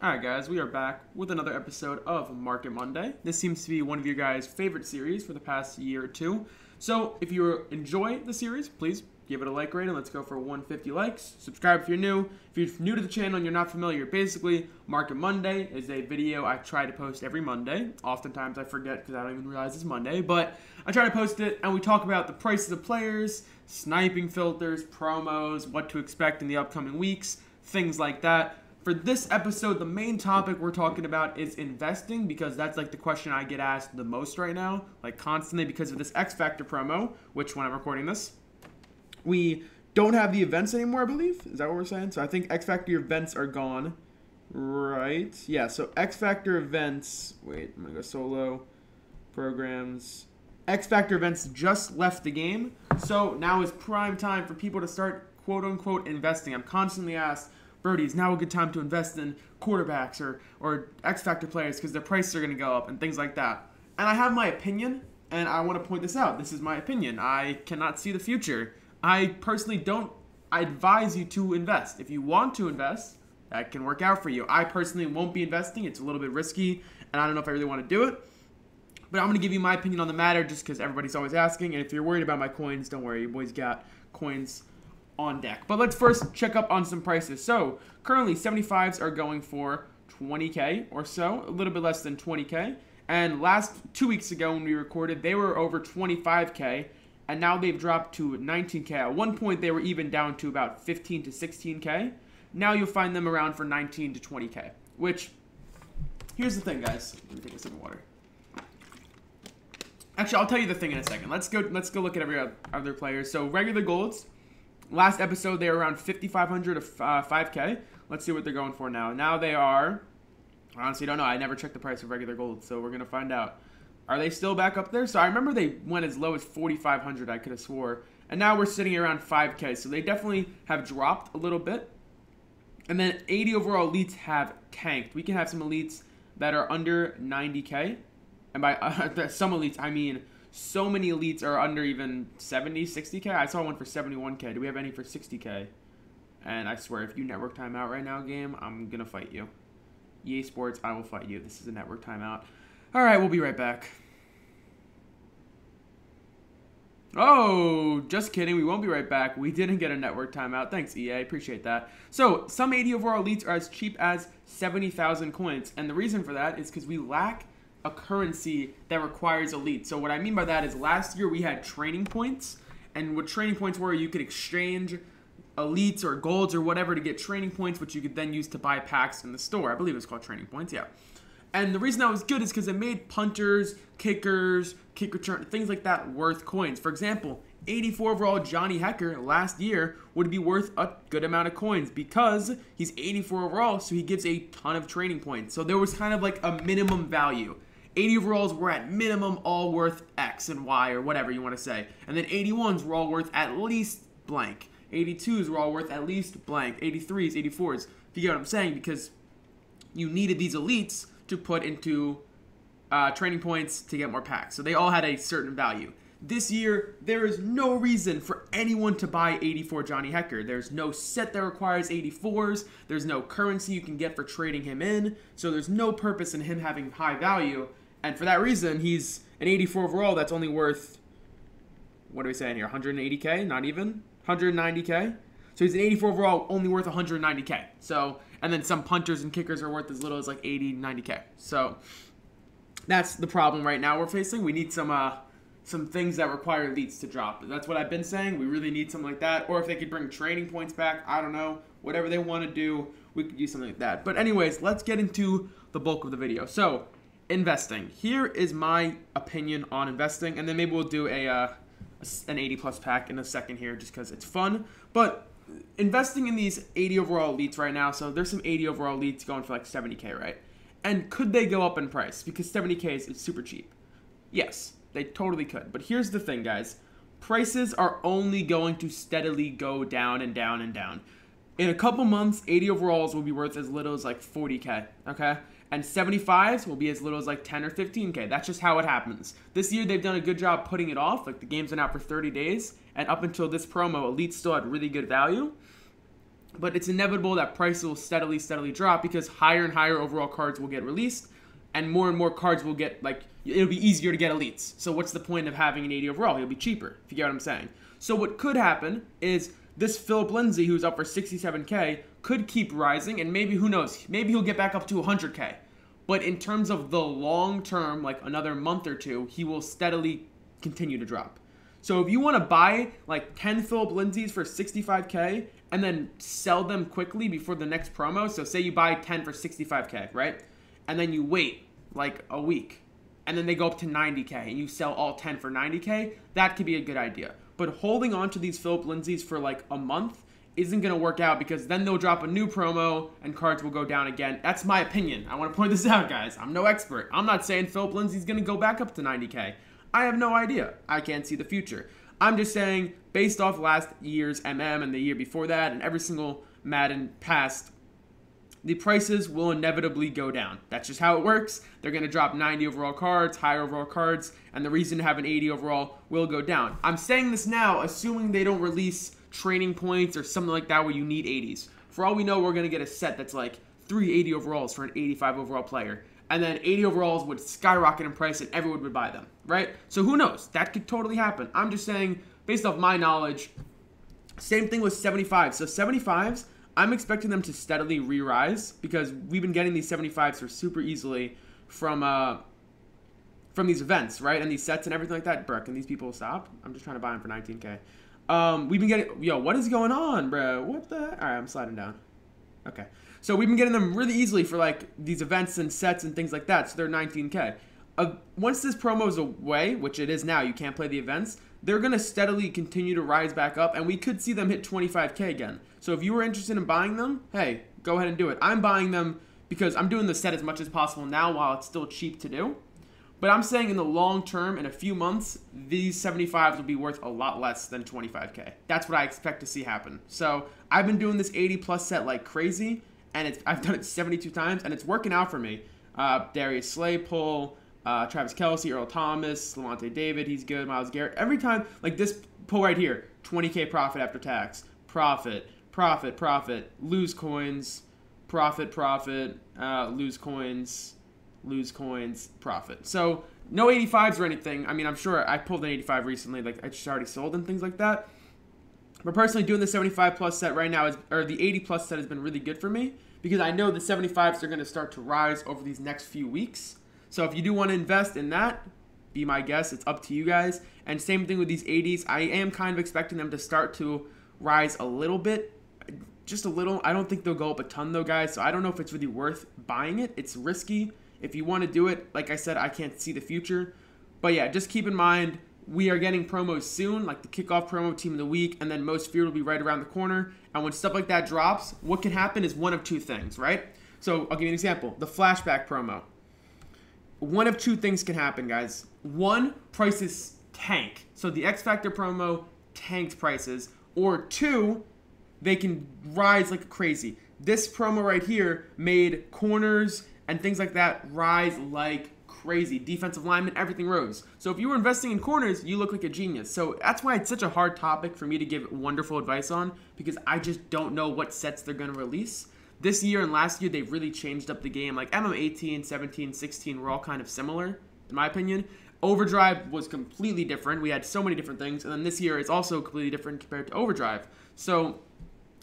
Alright guys, we are back with another episode of Market Monday. This seems to be one of your guys' favorite series for the past year or two. So if you enjoy the series, please give it a like rating. Let's go for 150 likes. Subscribe if you're new. If you're new to the channel and you're not familiar, basically Market Monday is a video I try to post every Monday. Oftentimes I forget because I don't even realize it's Monday, but I try to post it and we talk about the prices of players, sniping filters, promos, what to expect in the upcoming weeks, things like that. For this episode, the main topic we're talking about is investing, because that's like the question I get asked the most right now, like constantly, because of this X Factor promo, which when I'm recording this, we don't have the events anymore, I believe. Is that what we're saying? So I think X Factor events are gone, right? Yeah, so X Factor events, wait, I'm gonna go solo, programs. X Factor events just left the game, so now is prime time for people to start quote unquote investing. I'm constantly asked, Brody, is now a good time to invest in quarterbacks or X Factor players because their prices are going to go up and things like that. And I have my opinion, and I want to point this out. This is my opinion. I cannot see the future. I personally don't advise you to invest. If you want to invest, that can work out for you. I personally won't be investing. It's a little bit risky, and I don't know if I really want to do it. But I'm going to give you my opinion on the matter just because everybody's always asking. And if you're worried about my coins, don't worry. You boys got coins on deck. But let's first check up on some prices. So currently 75s are going for 20k or so, a little bit less than 20k. And last 2 weeks ago when we recorded, they were over 25k, and now they've dropped to 19k. At one point they were even down to about 15 to 16k. Now you'll find them around for 19 to 20k, which, here's the thing, guys. Let me take a sip of water. Actually, I'll tell you the thing in a second. Let's go look at every other player. So regular golds, last episode, they were around 5,500 to 5K. Let's see what they're going for now. Now they are, I honestly don't know. I never checked the price of regular gold, so we're going to find out. Are they still back up there? So I remember they went as low as 4,500, I could have swore. And now we're sitting around 5K, so they definitely have dropped a little bit. And then 80 overall elites have tanked. We can have some elites that are under 90K. And by some elites, I mean so many elites are under even 70, 60k. I saw one for 71k. Do we have any for 60k? And I swear, if you network timeout right now, game, I'm going to fight you. EA Sports, I will fight you. This is a network timeout. All right, we'll be right back. Oh, just kidding. We won't be right back. We didn't get a network timeout. Thanks, EA. Appreciate that. So, some 80 overall elites are as cheap as 70,000 coins. And the reason for that is because we lack a currency that requires elite. So what I mean by that is last year we had training points, and what training points were, you could exchange elites or golds or whatever to get training points, which you could then use to buy packs in the store. I believe it was called training points, yeah. And the reason that was good is because it made punters, kickers, kick return, things like that worth coins. For example, 84 overall Johnny Hecker last year would be worth a good amount of coins because he's 84 overall, so he gives a ton of training points. So there was kind of like a minimum value. 80 overalls were at minimum all worth X and Y or whatever you want to say. And then 81s were all worth at least blank. 82s were all worth at least blank. 83s, 84s. If you get what I'm saying, because you needed these elites to put into training points to get more packs. So they all had a certain value. This year, there is no reason for anyone to buy 84 Johnny Hecker. There's no set that requires 84s. There's no currency you can get for trading him in. So there's no purpose in him having high value. And for that reason, he's an 84 overall that's only worth, what are we saying here, 180k? Not even? 190k? So he's an 84 overall, only worth 190k. So, and then some punters and kickers are worth as little as like 80, 90k. So that's the problem right now we're facing. We need some things that require elites to drop. That's what I've been saying. We really need something like that. Or if they could bring training points back, I don't know. Whatever they want to do, we could do something like that. But anyways, let's get into the bulk of the video. So, investing. Here is my opinion on investing, and then maybe we'll do an 80 plus pack in a second here just because it's fun. But investing in these 80 overall elites right now, so there's some 80 overall elites going for like 70k, right? And could they go up in price? Because 70k is super cheap. Yes, they totally could. But here's the thing, guys. Prices are only going to steadily go down and down and down. In a couple months, 80 overalls will be worth as little as like 40k, okay? And 75s will be as little as like 10 or 15k. That's just how it happens. This year, they've done a good job putting it off. Like, the game's been out for 30 days. And up until this promo, elites still had really good value. but it's inevitable that prices will steadily drop because higher and higher overall cards will get released, and more cards will get, like, it'll be easier to get elites. So what's the point of having an 80 overall? He'll be cheaper, if you get what I'm saying. So what could happen is this Philip Lindsay, who's up for 67K, could keep rising, and maybe, who knows, maybe he'll get back up to 100K. But in terms of the long term, like another month or two, he will steadily continue to drop. So if you want to buy like 10 Philip Lindsays for 65K and then sell them quickly before the next promo, so say you buy 10 for 65K, right? And then you wait like a week, and then they go up to 90K, and you sell all 10 for 90K, that could be a good idea. But holding on to these Philip Lindsays for like a month isn't going to work out, because then they'll drop a new promo and cards will go down again. That's my opinion. I want to point this out, guys. I'm no expert. I'm not saying Philip Lindsay's going to go back up to 90K. I have no idea. I can't see the future. I'm just saying, based off last year's MM and the year before that and every single Madden past, the prices will inevitably go down. That's just how it works. They're going to drop 90 overall cards, higher overall cards, and the reason to have an 80 overall will go down. I'm saying this now, assuming they don't release training points or something like that where you need 80s. For all we know, we're going to get a set that's like 380 overalls for an 85 overall player. And then 80 overalls would skyrocket in price and everyone would buy them, right? So who knows? That could totally happen. I'm just saying, based off my knowledge, same thing with 75s. So 75s, I'm expecting them to steadily re-rise because we've been getting these 75s for super easily from these events, right? And these sets and everything like that. Bruh, can these people stop? I'm just trying to buy them for 19K. We've been getting, yo, what is going on, bro? What the? All right, I'm sliding down. Okay. So we've been getting them really easily for like these events and sets and things like that. So they're 19K. Once this promo is away, which it is now, you can't play the events, they're going to steadily continue to rise back up, and we could see them hit 25K again. So if you were interested in buying them, hey, go ahead and do it. I'm buying them because I'm doing the set as much as possible now while it's still cheap to do. But I'm saying in the long term, in a few months, these 75s will be worth a lot less than 25K. That's what I expect to see happen. So I've been doing this 80 plus set like crazy, and I've done it 72 times, and it's working out for me. Darius Slaypool, Travis Kelce, Earl Thomas, Lavonte David, he's good, Myles Garrett. Every time, like this pull right here, 20K profit after tax, profit, lose coins, profit, lose coins, profit. So no 85s or anything. I mean, I'm sure I pulled an 85 recently, like I just already sold and things like that. But personally, doing the 75 plus set right now, or the 80 plus set has been really good for me because I know the 75s are going to start to rise over these next few weeks. So if you do want to invest in that, be my guest. It's up to you guys. And same thing with these 80s. I am kind of expecting them to start to rise a little bit. Just a little. I don't think they'll go up a ton though, guys. So I don't know if it's really worth buying it. It's risky. If you want to do it, like I said, I can't see the future. But yeah, just keep in mind, we are getting promos soon, like the kickoff promo, team of the week, and then most feared will be right around the corner. And when stuff like that drops, what can happen is one of two things, right? So I'll give you an example. The flashback promo. One of two things can happen, guys. One, prices tank. So the X Factor promo tanked prices. Or two, they can rise like crazy. This promo right here made corners and things like that rise like crazy. Defensive linemen, everything rose. So if you were investing in corners, you look like a genius. So that's why it's such a hard topic for me to give wonderful advice on, because I just don't know what sets they're going to release. This year and last year, they've really changed up the game. Like MM18, 17, 16 were all kind of similar, in my opinion. Overdrive was completely different. We had so many different things. And then this year, it's also completely different compared to Overdrive. So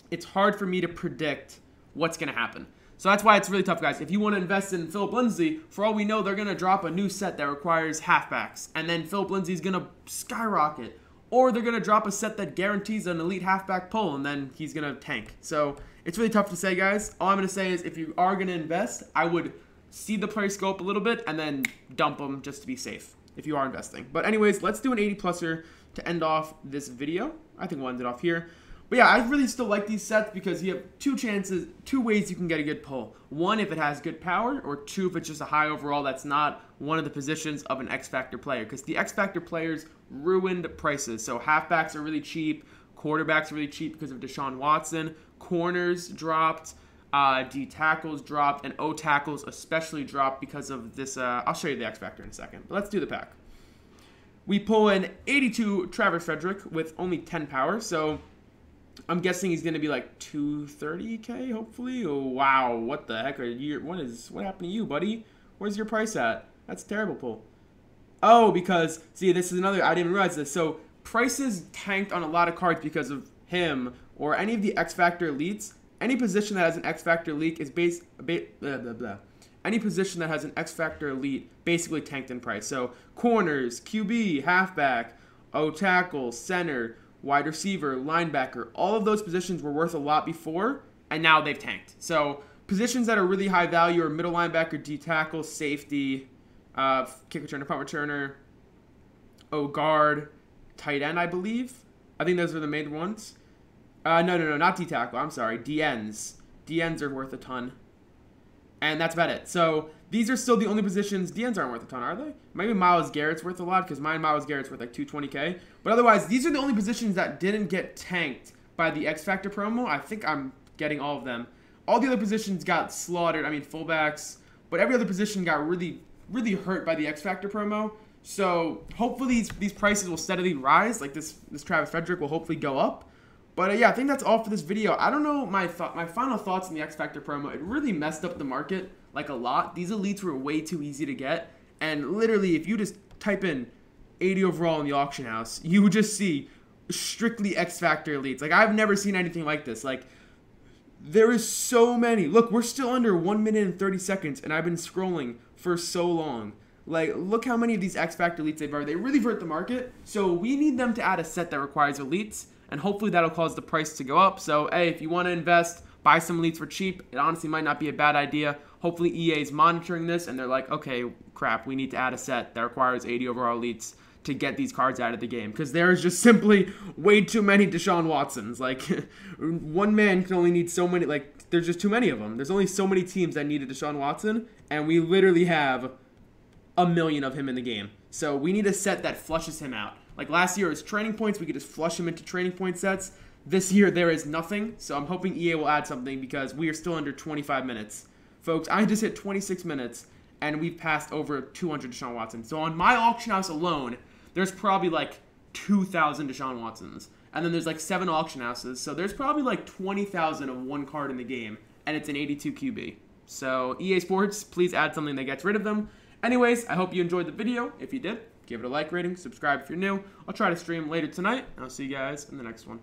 it's hard for me to predict what's going to happen. So that's why it's really tough, guys. If you want to invest in Philip Lindsay, for all we know, they're going to drop a new set that requires halfbacks. And then Philip Lindsay's going to skyrocket. Or they're going to drop a set that guarantees an elite halfback pull, and then he's going to tank. So it's really tough to say, guys. All I'm going to say is if you are going to invest, I would see the price go up a little bit and then dump them just to be safe if you are investing. But anyways, let's do an 80-pluser to end off this video. I think we'll end it off here. But yeah, I really still like these sets because you have two ways you can get a good pull. One, if it has good power, or two, if it's just a high overall that's not one of the positions of an X Factor player. Because the X Factor players ruined prices. So halfbacks are really cheap, quarterbacks are really cheap because of Deshaun Watson, corners dropped, D tackles dropped, and O tackles especially dropped because of this. I'll show you the X Factor in a second, but let's do the pack. We pull an 82 Travis Frederick with only 10 power, so I'm guessing he's going to be like 230K, hopefully. Oh, wow. What the heck are you? What happened to you, buddy? Where's your price at? That's a terrible pull. Oh, because, see, this is another, I didn't even realize this. So, prices tanked on a lot of cards because of him or any of the X Factor elites. Any position that has an X Factor elite is any position that has an X Factor elite basically tanked in price. So, corners, QB, halfback, tackle, center, wide receiver, linebacker, all of those positions were worth a lot before, and now they've tanked. So, positions that are really high value are middle linebacker, D tackle, safety, kick returner, punt returner, guard, tight end, I believe. I think those are the main ones. No, not D tackle. I'm sorry, D ends. D ends are worth a ton, and that's about it. So these are still the only positions. D ends aren't worth a ton, are they? Maybe Myles Garrett's worth a lot because Myles Garrett's worth like 220K. But otherwise, these are the only positions that didn't get tanked by the X Factor promo. I think I'm getting all of them. All the other positions got slaughtered. I mean, fullbacks, but every other position got really hurt by the X Factor promo. So hopefully these prices will steadily rise. Like this Travis Frederick will hopefully go up. But yeah, I think that's all for this video. I don't know my final thoughts on the X Factor promo. It really messed up the market like a lot. These elites were way too easy to get. And literally, if you just type in 80 overall in the auction house, you would just see strictly X Factor elites. Like, I've never seen anything like this. Like, there is so many. Look, we're still under 1 minute and 30 seconds, and I've been scrolling for so long. Like, look how many of these X Factor elites they've are. They really hurt the market. So we need them to add a set that requires elites, and hopefully that'll cause the price to go up. So, hey, if you want to invest, buy some elites for cheap. It honestly might not be a bad idea. Hopefully EA is monitoring this, and they're like, okay, crap, we need to add a set that requires 80 overall elites to get these cards out of the game, because there's just simply way too many Deshaun Watsons. Like, one man can only need so many. Like, there's just too many of them. There's only so many teams that need a Deshaun Watson, and we literally have a million of him in the game. So we need a set that flushes him out. Like last year, it was training points. We could just flush him into training point sets. This year, there is nothing. So I'm hoping EA will add something because we are still under 25 minutes. Folks, I just hit 26 minutes, and we've passed over 200 Deshaun Watsons. So on my auction house alone, there's probably like 2,000 Deshaun Watsons. And then there's like 7 auction houses. So there's probably like 20,000 of one card in the game. And it's an 82 QB. So EA Sports, please add something that gets rid of them. Anyways, I hope you enjoyed the video. If you did, give it a like rating. Subscribe if you're new. I'll try to stream later tonight. And I'll see you guys in the next one.